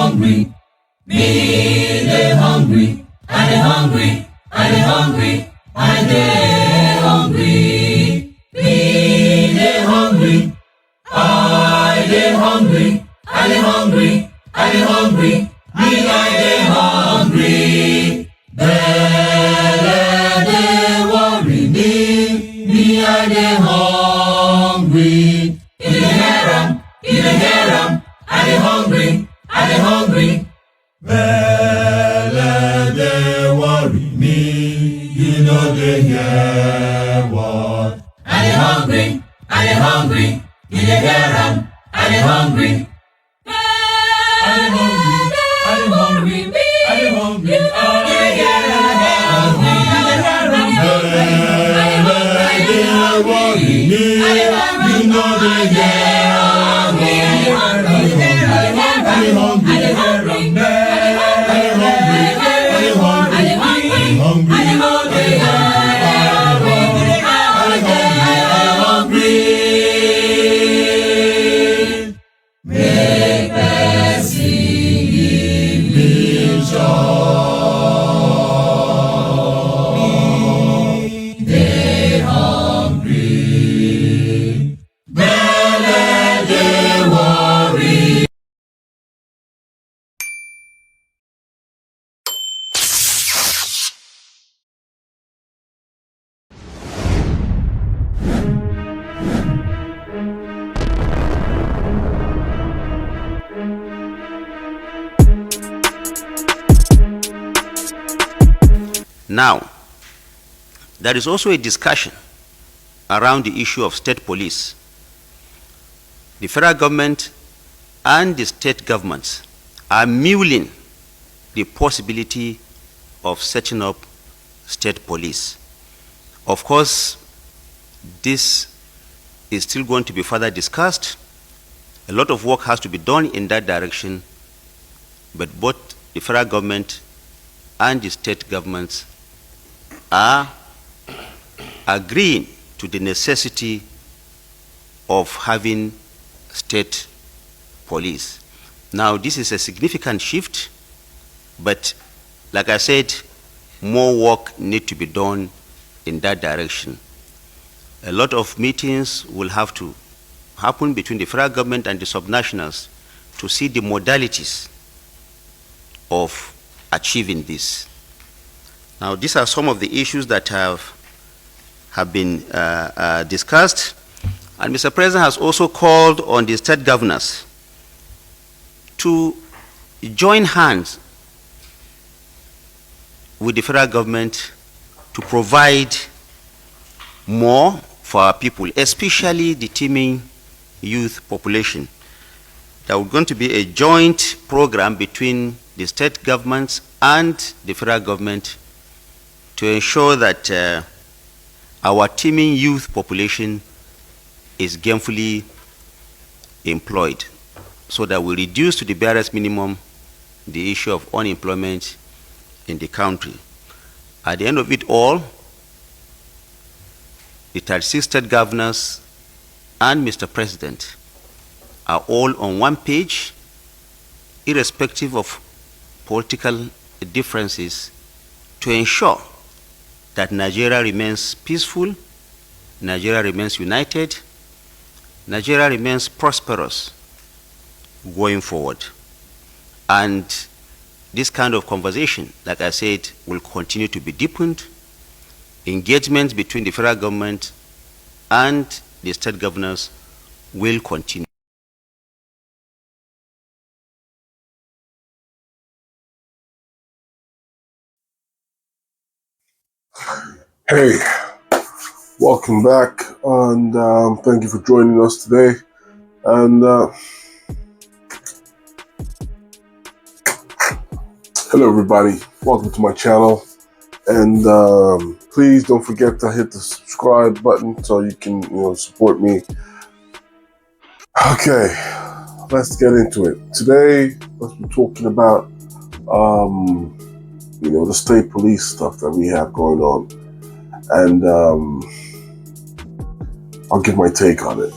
hungry. Me they hungry. I they hungry. I they hungry. I they hungry. Me they hungry. I they hungry. I they hungry. I they hungry. Me I they hungry. Belle they worry me. Me I they hungry. In the harem. In the harem. I they hungry. I they hungry. Belle they worry me. You know they hear what. I they hungry. I they hungry. In the harem. I they hungry. I they hungry. I they hungry. Now, there is also a discussion around the issue of state police. The federal government and the state governments are mulling the possibility of setting up state police. Of course, this is still going to be further discussed. A lot of work has to be done in that direction, but both the federal government and the state governments are agreeing to the necessity of having state police. Now, this is a significant shift, but like I said, more work needs to be done in that direction. A lot of meetings will have to happen between the federal government and the subnationals to see the modalities of achieving this. Now, these are some of the issues that have been discussed, and Mr. President has also called on the state governors to join hands with the federal government to provide more for our people, especially the teeming youth population. There is going to be a joint program between the state governments and the federal government to ensure that our teeming youth population is gainfully employed, so that we reduce to the barest minimum the issue of unemployment in the country. At the end of it all, the 36 state governors and Mr. President are all on one page, irrespective of political differences, to ensure that Nigeria remains peaceful, Nigeria remains united, Nigeria remains prosperous going forward. And this kind of conversation, like I said, will continue to be deepened. Engagement between the federal government and the state governors will continue. Hey, welcome back, and thank you for joining us today. And hello, everybody. Welcome to my channel. And please don't forget to hit the subscribe button so you can, support me. Okay, let's get into it. Today, let's be talking about, the state police stuff that we have going on. And I'll give my take on it.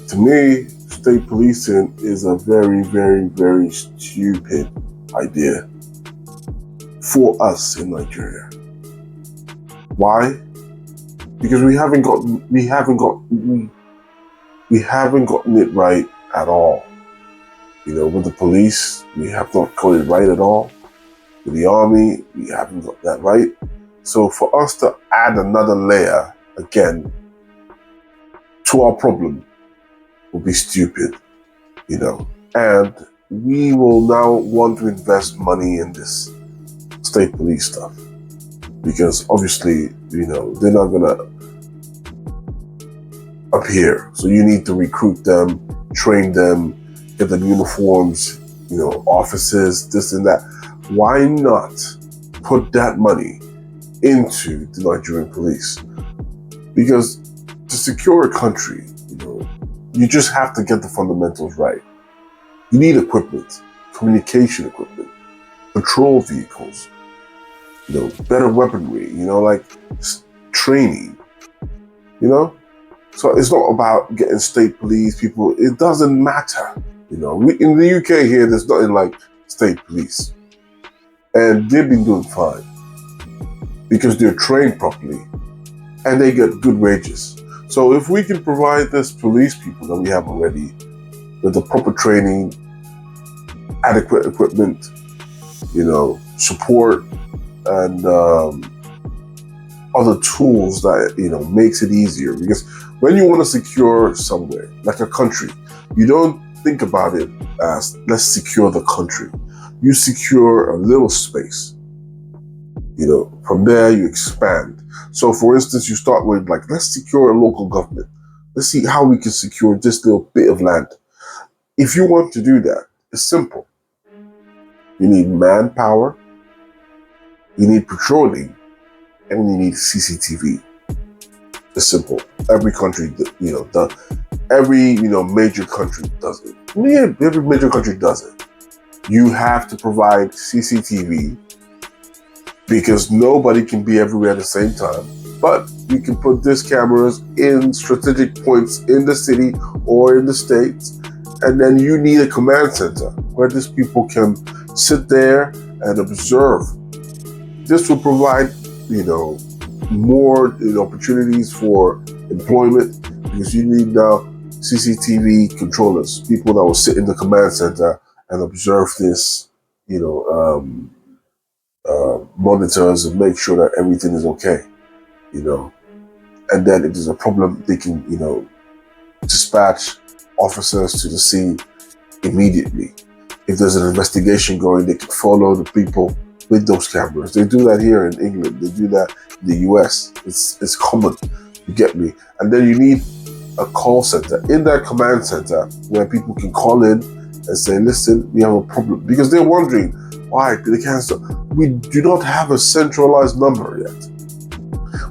To me, state policing is a very, very, very stupid idea for us in Nigeria. Why? Because we haven't gotten it right at all. You know, with the police, we have not got it right at all. With the army, we haven't got that right. So for us to add another layer again to our problem will be stupid, you know. And we will now want to invest money in this state police stuff because obviously, you know, they're not gonna appear. So you need to recruit them, train them, get them uniforms, you know, offices, this and that. Why not put that money into the Nigerian police? Because to secure a country, you know, you just have to get the fundamentals right. You need equipment, communication equipment, patrol vehicles, you know, better weaponry, you know, like training, you know? So it's not about getting state police people. It doesn't matter. You know, in the UK here, there's nothing like state police. And they've been doing fine because they're trained properly and they get good wages. So if we can provide this police people that we have already with the proper training, adequate equipment, you know, support, and other tools that, you know, makes it easier. Because when you want to secure somewhere, like a country, you don't think about it as let's secure the country. You secure a little space. You know, from there you expand. So for instance, you start with like, let's secure a local government. Let's see how we can secure this little bit of land. If you want to do that, it's simple. You need manpower, you need patrolling, and you need CCTV. It's simple. Every country, you know, every major country does it. Yeah, every major country does it. You have to provide CCTV because nobody can be everywhere at the same time. But you can put these cameras in strategic points in the city or in the states, and then you need a command center where these people can sit there and observe. This will provide, you know, more opportunities for employment because you need now CCTV controllers, people that will sit in the command center and observe this, you know, monitors and make sure that everything is okay, you know. And then if there's a problem, they can, you know, dispatch officers to the scene immediately. If there's an investigation going, they can follow the people with those cameras. They do that here in England. They do that in the US. It's common, you get me? And then you need a call center in that command center where people can call in and say, listen, we have a problem. Because they're wondering, why they can't stop. We do not have a centralized number yet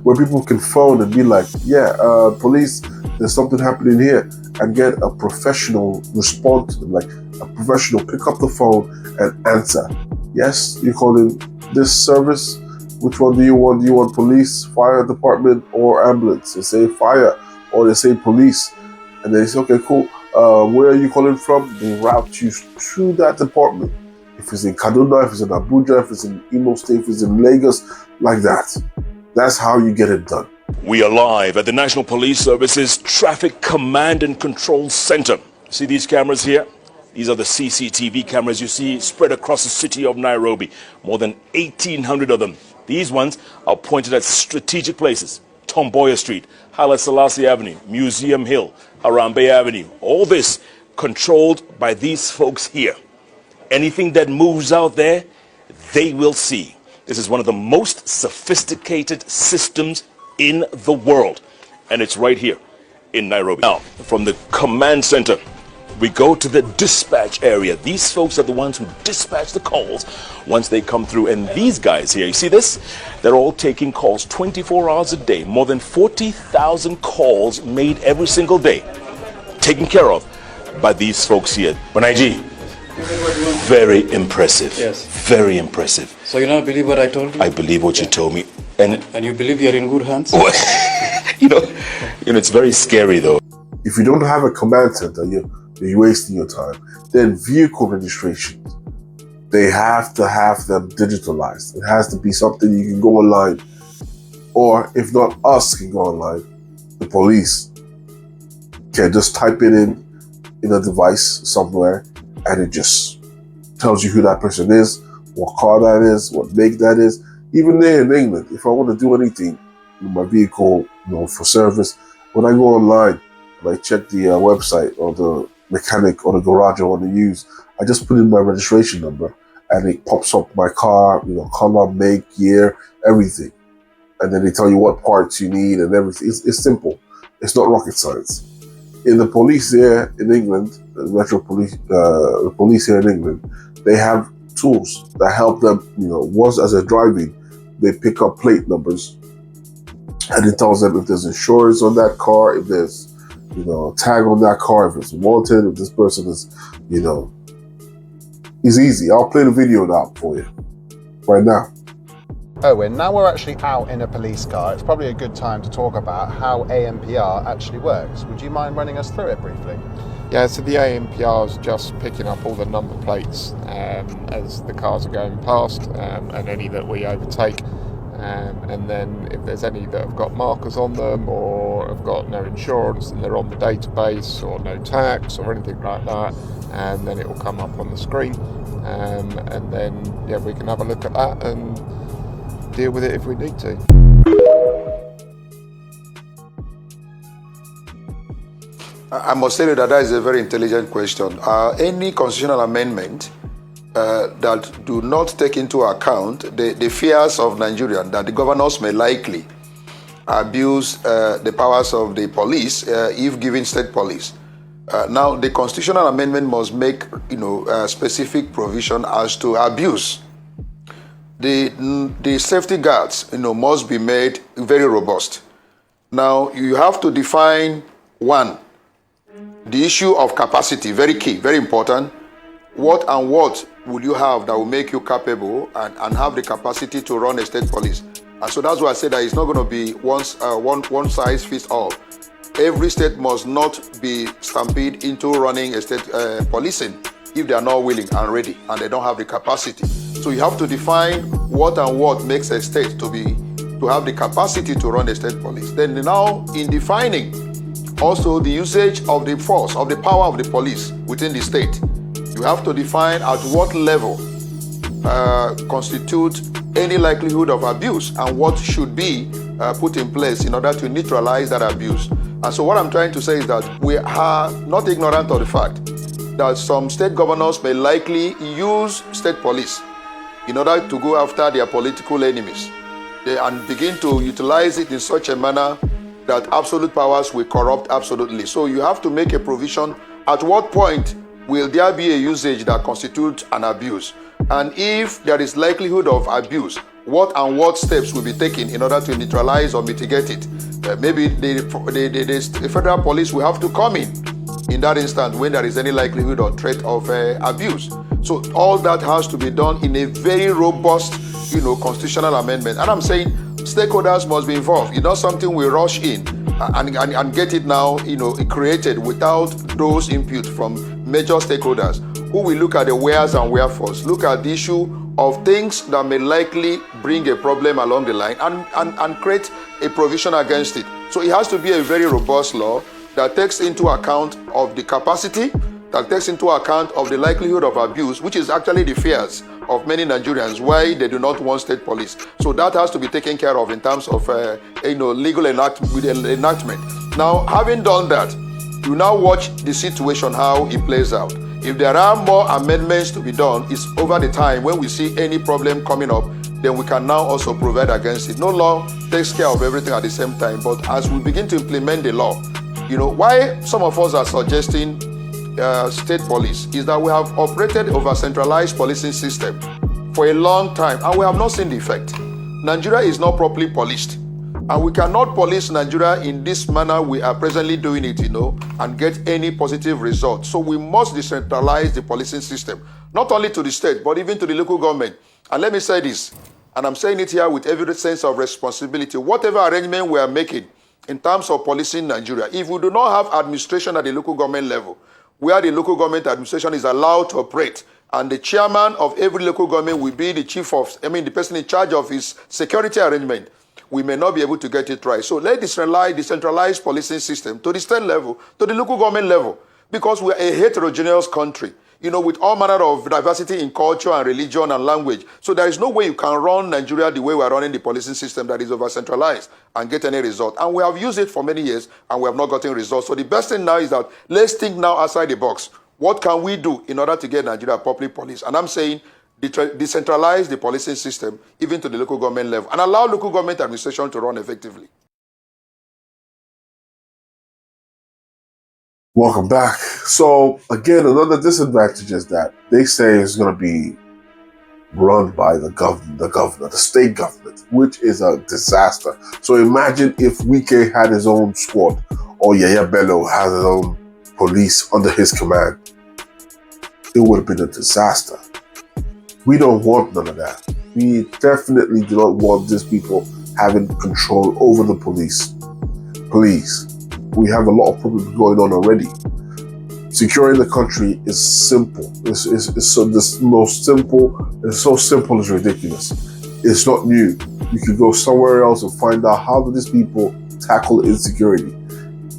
where people can phone and be like, yeah, police, there's something happening here, and get a professional response to them, like a professional pick up the phone and answer. Yes, you're calling this service. Which one do you want? Do you want police, fire department, or ambulance? They say fire, or they say police. And they say, okay, cool. Where are you calling from? They route you to that department. If it's in Kaduna, if it's in Abuja, if it's in Imo State, if it's in Lagos, like that. That's how you get it done. We are live at the National Police Service's Traffic Command and Control Center. See these cameras here? These are the CCTV cameras you see spread across the city of Nairobi. More than 1,800 of them. These ones are pointed at strategic places. Tomboya Street, Haile Selassie Avenue, Museum Hill, Harambe Avenue. All this controlled by these folks here. Anything that moves out there, they will see. This is one of the most sophisticated systems in the world. And it's right here in Nairobi. Now, from the command center, we go to the dispatch area. These folks are the ones who dispatch the calls once they come through. And these guys here, you see this? They're all taking calls 24 hours a day. More than 40,000 calls made every single day. Taken care of by these folks here. Banaiji, very impressive. Yes. Very impressive. So you now believe what I told you? I believe what you told me. And you believe you're in good hands? you know, it's very scary though. If you don't have a command center, You're wasting your time. Then vehicle registration. They have to have them digitalized. It has to be something you can go online, or if not us can go online, the police can just type it in a device somewhere, and it just tells you who that person is, what car that is, what make that is. Even there in England, if I want to do anything with my vehicle, for service, when I go online and I check the website or the mechanic or the garage I want to use, I just put in my registration number and it pops up my car, color, make, year, everything. And then they tell you what parts you need and everything. It's simple. It's not rocket science. In the police here in England, the Metro Police, the police here in England, they have tools that help them, once as they're driving, they pick up plate numbers and it tells them if there's insurance on that car, if there's, a tag on that car, if it's wanted, if this person is, it's easy. I'll play the video now for you right now. Owen, now we're actually out in a police car, it's probably a good time to talk about how ANPR actually works. Would you mind running us through it briefly? Yeah, so the ANPR is just picking up all the number plates as the cars are going past and any that we overtake. And then if there's any that have got markers on them or have got no insurance and they're on the database or no tax or anything like that, and then it will come up on the screen. And then, we can have a look at that and deal with it if we need to. I must tell you that is a very intelligent question. Any constitutional amendment that do not take into account the fears of Nigerians that the governors may likely abuse the powers of the police if given state police. Now, the constitutional amendment must make specific provision as to abuse. The safety guards must be made very robust. Now, you have to define one, the issue of capacity, very key, very important. What will you have that will make you capable and have the capacity to run a state police? And so that's why I said that it's not going to be one size fits all. Every state must not be stampeded into running a state policing if they are not willing and ready and they don't have the capacity. So you have to define what makes a state to have the capacity to run a state police. Then now in defining also the usage of the force, of the power of the police within the state, you have to define at what level constitute any likelihood of abuse and what should be put in place in order to neutralize that abuse. And so what I'm trying to say is that we are not ignorant of the fact that some state governors may likely use state police in order to go after their political enemies and begin to utilize it in such a manner that absolute powers will corrupt absolutely. So you have to make a provision at what point will there be a usage that constitutes an abuse. And if there is likelihood of abuse, what steps will be taken in order to neutralize or mitigate it? Maybe the federal police will have to come in that instance when there is any likelihood or threat of abuse. So all that has to be done in a very robust, constitutional amendment. And I'm saying stakeholders must be involved. It's not something we rush in and get it now, created without those input from major stakeholders who will look at the wheres and wherefores, look at the issue of things that may likely bring a problem along the line and create a provision against it. So it has to be a very robust law that takes into account of the capacity, that takes into account of the likelihood of abuse, which is actually the fears of many Nigerians, why they do not want state police. So that has to be taken care of in terms of legal enactment. Now, having done that, you now watch the situation, how it plays out. If there are more amendments to be done, it's over the time when we see any problem coming up, then we can now also provide against it. No law takes care of everything at the same time, but as we begin to implement the law, why some of us are suggesting state police is that we have operated over centralized policing system for a long time and we have not seen the effect. Nigeria is not properly policed. And we cannot police Nigeria in this manner we are presently doing it, and get any positive result. So we must decentralize the policing system, not only to the state, but even to the local government. And let me say this, and I'm saying it here with every sense of responsibility. Whatever arrangement we are making in terms of policing Nigeria, if we do not have administration at the local government level, where the local government administration is allowed to operate. And the chairman of every local government will be the the person in charge of his security arrangement. We may not be able to get it right. So let's decentralize policing system to the state level, to the local government level, because we're a heterogeneous country, with all manner of diversity in culture and religion and language. So there is no way you can run Nigeria the way we're running the policing system that is over-centralized and get any result. And we have used it for many years and we have not gotten results. So the best thing now is that let's think now outside the box. What can we do in order to get Nigeria properly policed? And I'm saying decentralize the policing system even to the local government level and allow local government administration to run effectively. Welcome back. So again, another disadvantage is that they say it's going to be run by the governor, the state government, which is a disaster. So imagine if Wike had his own squad or Yaya Bello had his own police under his command. It would have been a disaster. We don't want none of that. We definitely do not want these people having control over the police. Please. We have a lot of problems going on already. Securing the country is simple. It's so simple it's ridiculous. It's not new. You could go somewhere else and find out how do these people tackle insecurity.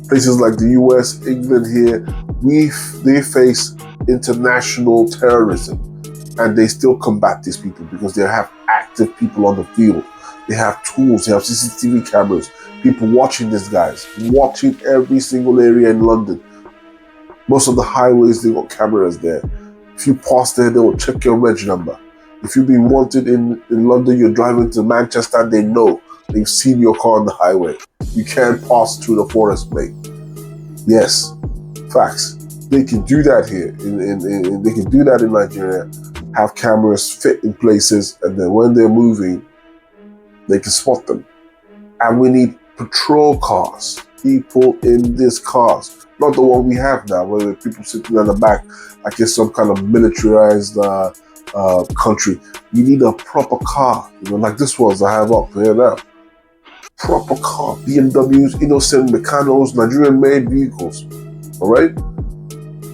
Places like the US, England here, they face international terrorism and they still combat these people because they have active people on the field. They have tools, they have CCTV cameras, people watching these guys, watching every single area in London. Most of the highways, they got cameras there. If you pass there, they will check your reg number. If you've been wanted in London, you're driving to Manchester, they know. They've seen your car on the highway. You can't pass through the forest, mate. Yes, facts. They can do that here. They can do that in Nigeria. Have cameras fit in places, and then when they're moving, they can spot them. And we need patrol cars, people in these cars, not the one we have now, where people sitting on the back like it's some kind of militarized country. You need a proper car, like this ones I have up here now. Proper car, BMWs, innocent Mecanos, Nigerian-made vehicles. All right,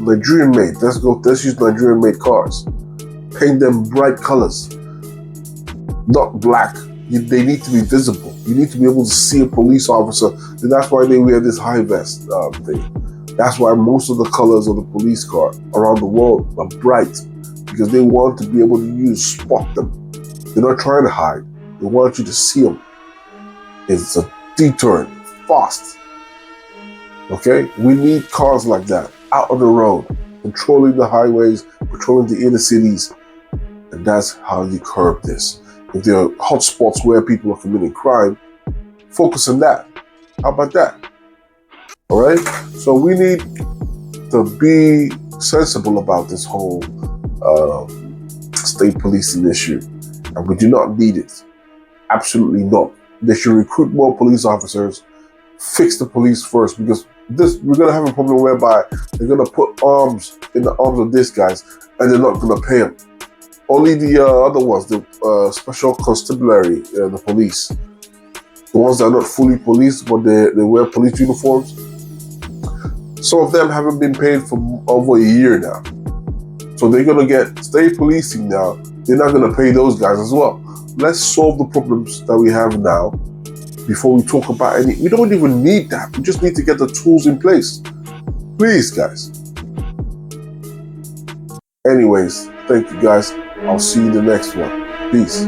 Nigerian-made. Let's use Nigerian-made cars. Paint them bright colors, not black. They need to be visible. You need to be able to see a police officer. And that's why they wear this high vest thing. That's why most of the colors of the police car around the world are bright, because they want to be able to spot them. They're not trying to hide. They want you to see them. It's a deterrent, fast. Okay? We need cars like that, out on the road, controlling the highways, patrolling the inner cities. And that's how you curb this. If there are hotspots where people are committing crime, focus on that. How about that? All right? So we need to be sensible about this whole state policing issue. And we do not need it. Absolutely not. They should recruit more police officers, fix the police first, because we're going to have a problem whereby they're going to put arms in the arms of these guys and they're not going to pay them. Only the other ones, the special constabulary, the police, the ones that are not fully policed, but they wear police uniforms. Some of them haven't been paid for over a year now. So they're going to get state policing now. They're not going to pay those guys as well. Let's solve the problems that we have now before we talk about any. We don't even need that. We just need to get the tools in place. Please, guys. Anyways, thank you, guys. I'll see you in the next one. Peace.